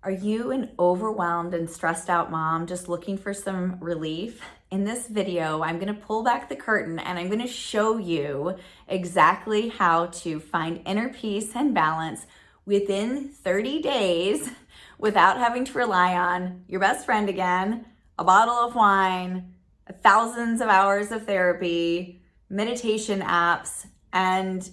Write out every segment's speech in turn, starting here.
Are you an overwhelmed and stressed out mom just looking for some relief? In this video, I'm going to pull back the curtain and I'm going to show you exactly how to find inner peace and balance within 30 days without having to rely on your best friend again, a bottle of wine, thousands of hours of therapy, meditation apps, and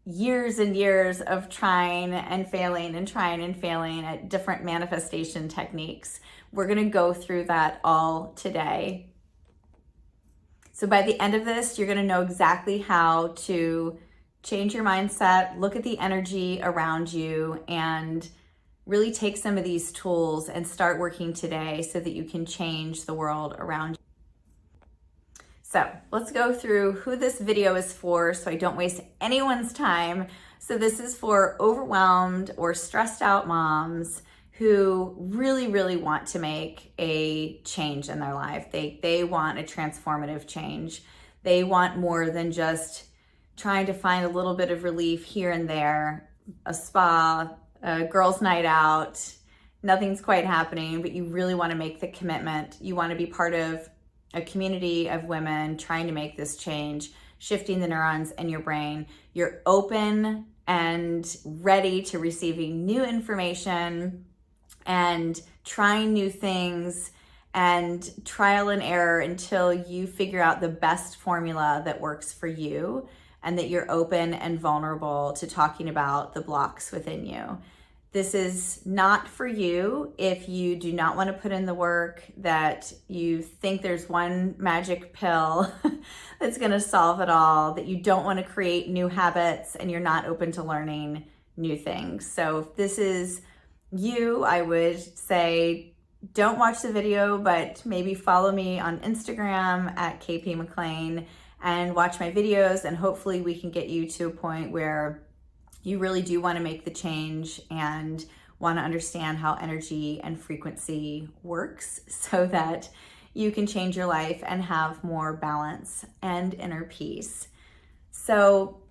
years and years of trying and failing and trying and failing at different manifestation techniques. We're going to go through that all today. So by the end of this, you're going to know exactly how to change your mindset, look at the energy around you, and really take some of these tools and start working today so that you can change the world around you. So let's go through who this video is for so I don't waste anyone's time. So this is for overwhelmed or stressed out moms who really want to make a change in their life. They want a transformative change. They want more than just trying to find a little bit of relief here and there, a spa, a girls' night out, nothing's quite happening, but you really want to make the commitment. You want to be part of a community of women trying to make this change, shifting the neurons in your brain. You're open and ready to receiving new information and trying new things and trial and error until you figure out the best formula that works for you, and that you're open and vulnerable to talking about the blocks within you. This is not for you if you do not want to put in the work, that you think there's one magic pill that's going to solve it all, that you don't want to create new habits and you're not open to learning new things. So if this is you, I would say don't watch the video, but maybe follow me on Instagram at KP McLean and watch my videos, and hopefully we can get you to a point where you really do want to make the change and want to understand how energy and frequency works so that you can change your life and have more balance and inner peace. So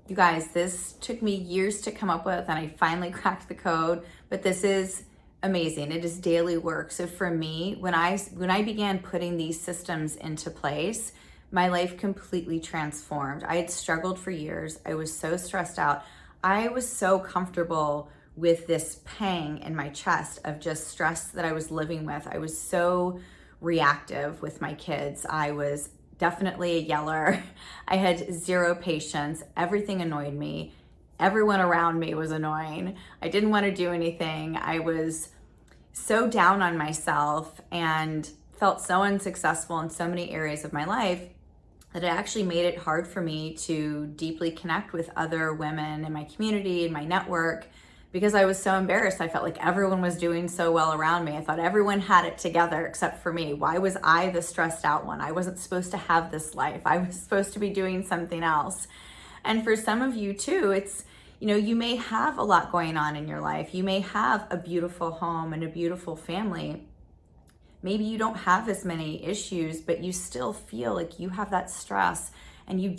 you guys, this took me years to come up with and I finally cracked the code, but this is amazing. It is daily work. So for me, when I began putting these systems into place, my life completely transformed. I had struggled for years. I was so stressed out. I was so comfortable with this pang in my chest of just stress that I was living with. I was so reactive with my kids. I was definitely a yeller. I had zero patience. Everything annoyed me. Everyone around me was annoying. I didn't want to do anything. I was so down on myself and felt so unsuccessful in so many areas of my life that it actually made it hard for me to deeply connect with other women in my community and my network, because I was so embarrassed. I felt like everyone was doing so well around me. I thought everyone had it together except for me. Why was I the stressed out one? I wasn't supposed to have this life. I was supposed to be doing something else. And for some of you too, it's, you may have a lot going on in your life. You may have a beautiful home and a beautiful family. Maybe you don't have as many issues, but you still feel like you have that stress and you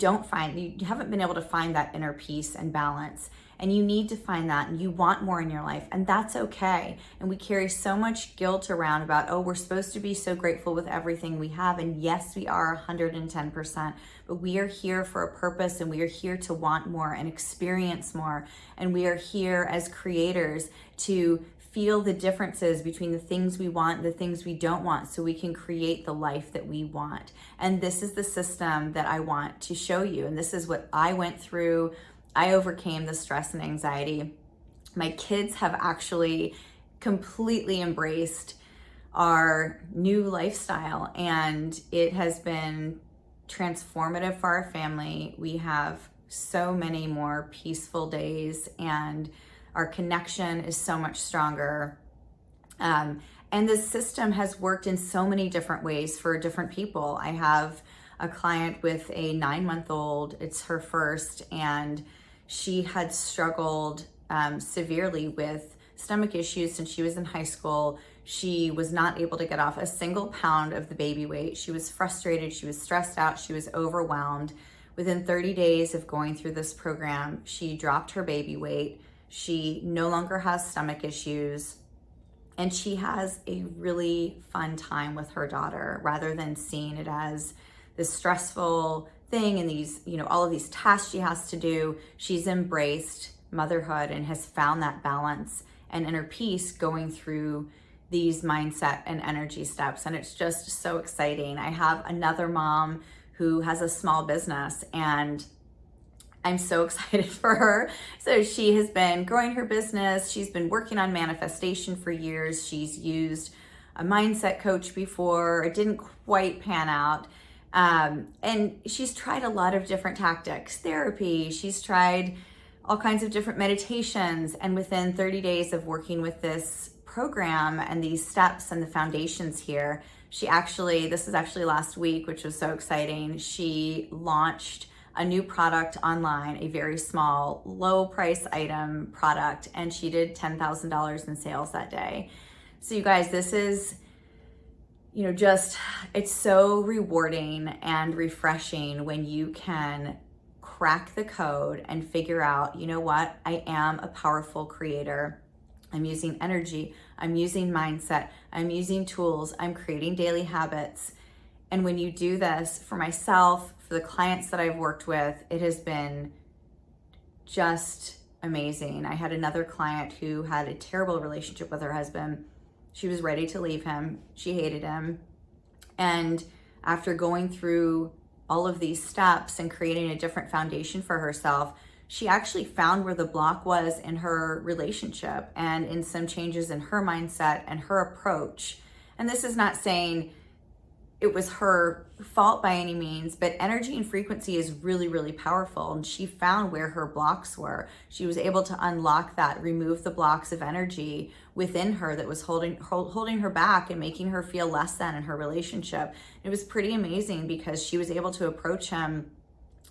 haven't been able to find that inner peace and balance. And you need to find that, and you want more in your life, and that's okay. And we carry so much guilt around about, oh, we're supposed to be so grateful with everything we have. And yes, we are 110%, but we are here for a purpose, and we are here to want more and experience more. And we are here as creators to feel the differences between the things we want and the things we don't want, so we can create the life that we want. And this is the system that I want to show you. And this is what I went through. I overcame the stress and anxiety. My kids have actually completely embraced our new lifestyle, and it has been transformative for our family. We have so many more peaceful days, and our connection is so much stronger. And this system has worked in so many different ways for different people. I have a client with a 9-month-old, it's her first, and she had struggled severely with stomach issues since she was in high school. She was not able to get off a single pound of the baby weight. She was frustrated, she was stressed out, she was overwhelmed. Within 30 days of going through this program, she dropped her baby weight. She no longer has stomach issues. And she has a really fun time with her daughter rather than seeing it as this stressful thing and these, all of these tasks she has to do. She's embraced motherhood and has found that balance and inner peace going through these mindset and energy steps. And it's just so exciting. I have another mom who has a small business, and I'm so excited for her. So she has been growing her business. She's been working on manifestation for years. She's used a mindset coach before. It didn't quite pan out. And she's tried a lot of different tactics, therapy. She's tried all kinds of different meditations. And within 30 days of working with this program and these steps and the foundations here, this was actually last week, which was so exciting. She launched a new product online, a very small, low price item product, and she did $10,000 in sales that day. So you guys, this is, it's so rewarding and refreshing when you can crack the code and figure out, what, I am a powerful creator. I'm using energy, I'm using mindset, I'm using tools, I'm creating daily habits. And when you do this, for myself, for the clients that I've worked with, it has been just amazing. I had another client who had a terrible relationship with her husband. She was ready to leave him. She hated him. And after going through all of these steps and creating a different foundation for herself, she actually found where the block was in her relationship and in some changes in her mindset and her approach. And this is not saying it was her fault by any means, but energy and frequency is really, really powerful. And she found where her blocks were. She was able to unlock that, remove the blocks of energy within her that was holding her back and making her feel less than in her relationship. It was pretty amazing because she was able to approach him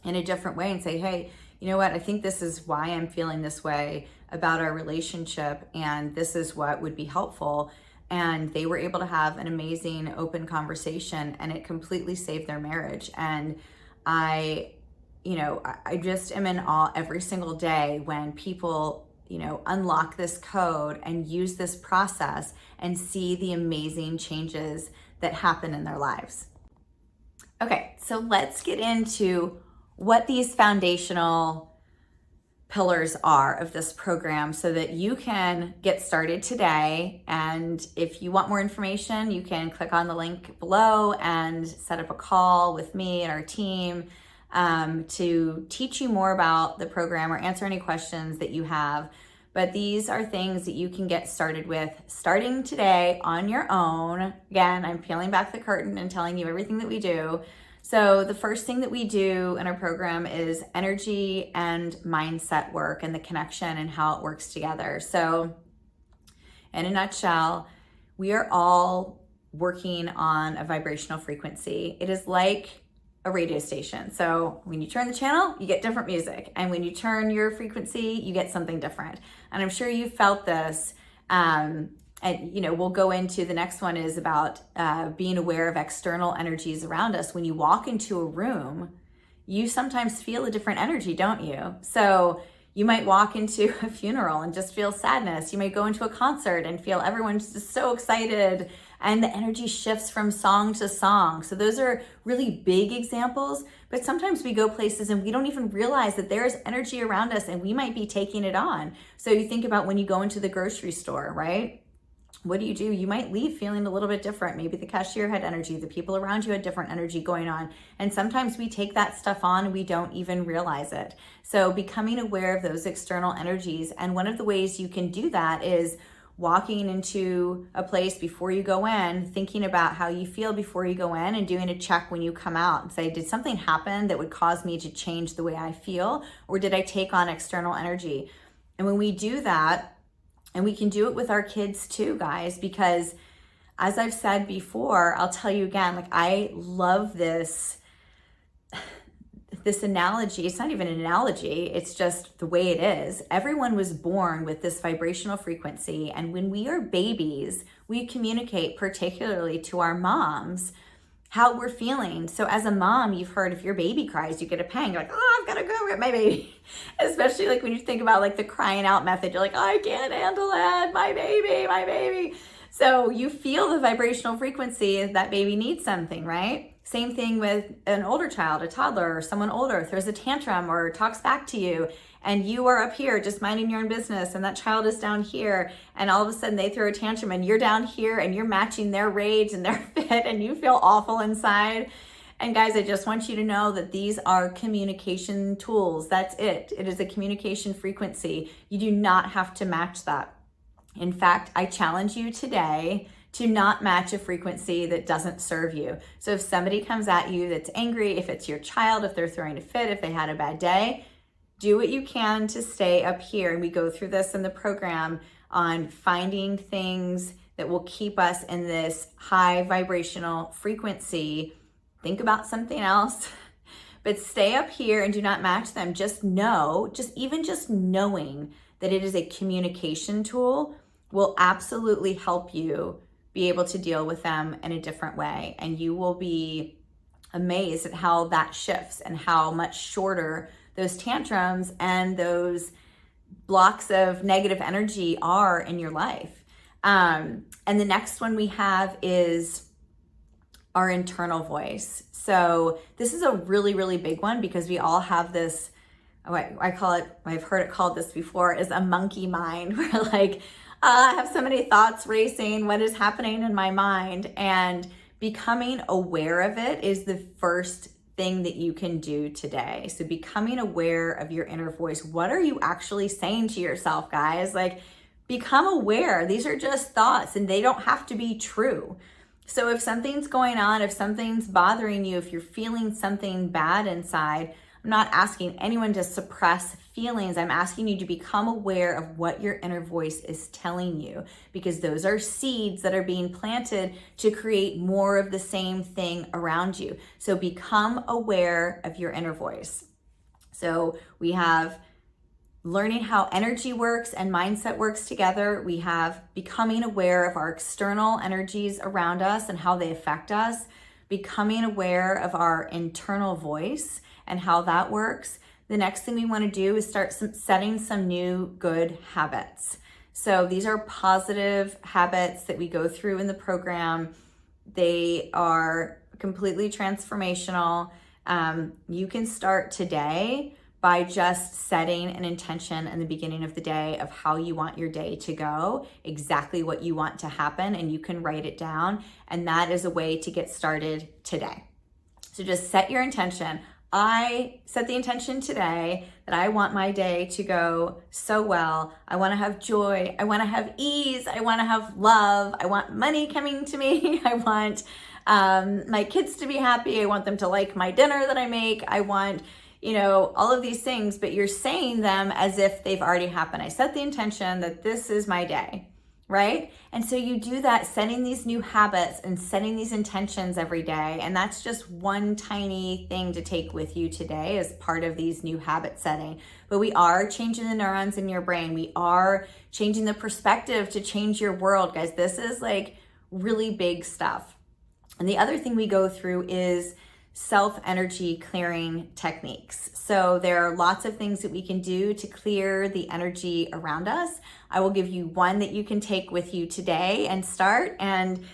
in a different way and say, hey, you know what? I think this is why I'm feeling this way about our relationship, and this is what would be helpful. And they were able to have an amazing open conversation, and it completely saved their marriage. And I just am in awe every single day when people, unlock this code and use this process and see the amazing changes that happen in their lives. Okay, so let's get into what these foundational pillars are of this program so that you can get started today. And if you want more information, you can click on the link below and set up a call with me and our team to teach you more about the program or answer any questions that you have. But these are things that you can get started with starting today on your own. Again, I'm peeling back the curtain and telling you everything that we do. So the first thing that we do in our program is energy and mindset work and the connection and how it works together. So in a nutshell, we are all working on a vibrational frequency. It is like a radio station. So when you turn the channel, you get different music. And when you turn your frequency, you get something different. And I'm sure you felt this. And we'll go into the next one is about being aware of external energies around us. When you walk into a room, you sometimes feel a different energy, don't you? So you might walk into a funeral and just feel sadness. You might go into a concert and feel everyone's just so excited and the energy shifts from song to song. So those are really big examples, but sometimes we go places and we don't even realize that there's energy around us and we might be taking it on. So you think about when you go into the grocery store, right? What do? You might leave feeling a little bit different. Maybe the cashier had energy, the people around you had different energy going on. And sometimes we take that stuff on and we don't even realize it. So becoming aware of those external energies. And one of the ways you can do that is walking into a place before you go in, thinking about how you feel before you go in and doing a check when you come out and say, did something happen that would cause me to change the way I feel? Or did I take on external energy? And when we do that, and we can do it with our kids too, guys, because as I've said before, I'll tell you again, like I love this analogy. It's not even an analogy. It's just the way it is. Everyone was born with this vibrational frequency. And when we are babies, we communicate particularly to our moms how we're feeling. So as a mom, you've heard if your baby cries, you get a pang. You're like, oh, I've got to go get my baby. Especially like when you think about like the crying out method, you're like, I can't handle it. My baby, my baby. So you feel the vibrational frequency if that baby needs something, right? Same thing with an older child, a toddler, or someone older throws a tantrum or talks back to you, and you are up here just minding your own business, and that child is down here, and all of a sudden they throw a tantrum and you're down here and you're matching their rage and their fit, and you feel awful inside. And guys, I just want you to know that these are communication tools. That's it. It is a communication frequency. You do not have to match that. In fact, I challenge you today to not match a frequency that doesn't serve you. So if somebody comes at you that's angry, if it's your child, if they're throwing a fit, if they had a bad day, do what you can to stay up here. And we go through this in the program on finding things that will keep us in this high vibrational frequency. Think about something else, but stay up here and do not match them. Just know, just knowing that it is a communication tool will absolutely help you be able to deal with them in a different way. And you will be amazed at how that shifts and how much shorter those tantrums and those blocks of negative energy are in your life. And the next one we have is our internal voice. So this is a really, really big one because we all have this, I call it, I've heard it called this before, is a monkey mind. Where like, I have so many thoughts racing, what is happening in my mind? And becoming aware of it is the first thing that you can do today. So becoming aware of your inner voice. What are you actually saying to yourself, guys? Like, become aware. These are just thoughts and they don't have to be true. So if something's going on, if something's bothering you, if you're feeling something bad inside, I'm not asking anyone to suppress feelings. I'm asking you to become aware of what your inner voice is telling you, because those are seeds that are being planted to create more of the same thing around you. So become aware of your inner voice. So we have learning how energy works and mindset works together. We have becoming aware of our external energies around us and how they affect us, becoming aware of our internal voice and how that works. The next thing we want to do is start setting some new good habits. So these are positive habits that we go through in the program. They are completely transformational. You can start today by just setting an intention in the beginning of the day of how you want your day to go, exactly what you want to happen, and you can write it down. And that is a way to get started today. So just set your intention. I set the intention today that I want my day to go so well. I want to have joy. I want to have ease. I want to have love. I want money coming to me. I want my kids to be happy. I want them to like my dinner that I make. I want, all of these things, but you're saying them as if they've already happened. I set the intention that this is my day, right? And so you do that, setting these new habits and setting these intentions every day. And that's just one tiny thing to take with you today as part of these new habit setting. But we are changing the neurons in your brain. We are changing the perspective to change your world, guys. This is like really big stuff. And the other thing we go through is self-energy clearing techniques. So there are lots of things that we can do to clear the energy around us. I will give you one that you can take with you today and start. And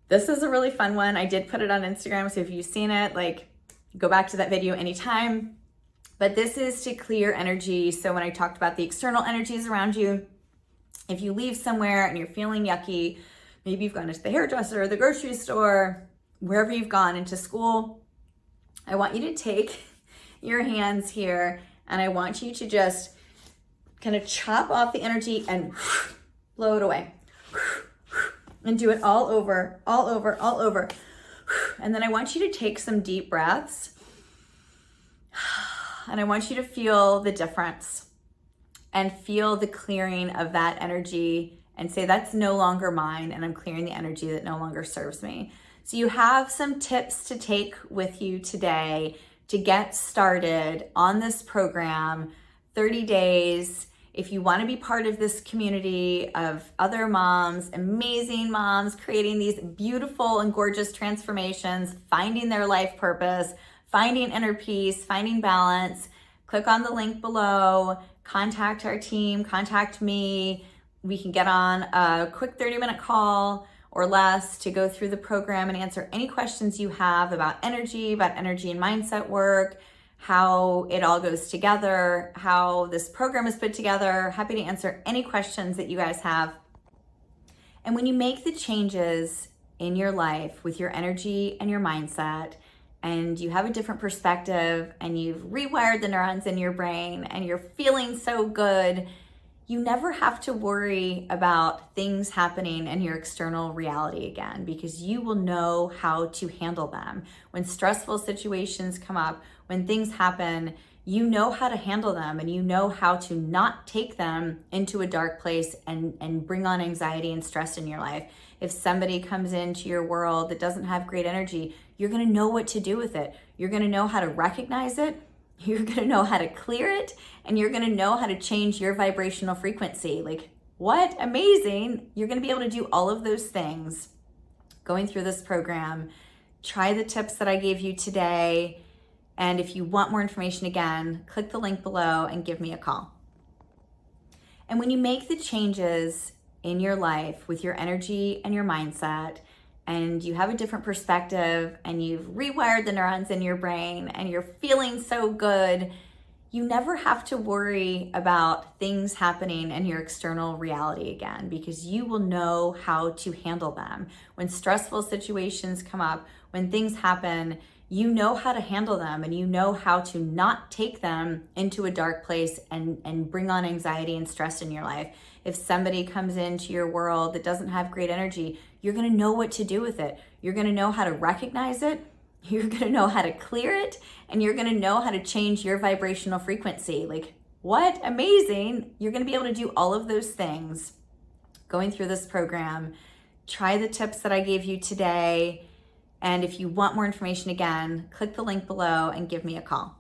this is a really fun one. I did put it on Instagram, so if you've seen it, go back to that video anytime. But this is to clear energy. So when I talked about the external energies around you, if you leave somewhere and you're feeling yucky, maybe you've gone to the hairdresser or the grocery store, wherever you've gone, into school, I want you to take your hands here and I want you to just kind of chop off the energy and blow it away. And do it all over, all over, all over. And then I want you to take some deep breaths. And I want you to feel the difference and feel the clearing of that energy and say, that's no longer mine, and I'm clearing the energy that no longer serves me. So you have some tips to take with you today to get started on this program, 30 days. If you want to be part of this community of other moms, amazing moms, creating these beautiful and gorgeous transformations, finding their life purpose, finding inner peace, finding balance, click on the link below, contact our team, contact me. We can get on a quick 30-minute call or less to go through the program and answer any questions you have about energy and mindset work, how it all goes together, how this program is put together. Happy to answer any questions that you guys have. And when you make the changes in your life with your energy and your mindset, and you have a different perspective and you've rewired the neurons in your brain and you're feeling so good, you never have to worry about things happening in your external reality again, because you will know how to handle them. When stressful situations come up, when things happen, you know how to handle them, and you know how to not take them into a dark place and bring on anxiety and stress in your life. If somebody comes into your world that doesn't have great energy, you're gonna know what to do with it. You're gonna know how to recognize it, you're gonna know how to clear it, and you're gonna know how to change your vibrational frequency. Like, what amazing. You're gonna be able to do all of those things going through this program. Try the tips that I gave you today. And if you want more information, again, click the link below and give me a call. And when you make the changes in your life with your energy and your mindset, and you have a different perspective and you've rewired the neurons in your brain and you're feeling so good, you never have to worry about things happening in your external reality again, because you will know how to handle them. When stressful situations come up, when things happen, you know how to handle them, and you know how to not take them into a dark place and bring on anxiety and stress in your life. If somebody comes into your world that doesn't have great energy, you're gonna know what to do with it. You're gonna know how to recognize it, you're gonna know how to clear it, and you're gonna know how to change your vibrational frequency. Like, what amazing. You're gonna be able to do all of those things going through this program. Try the tips that I gave you today. And if you want more information, again, click the link below and give me a call.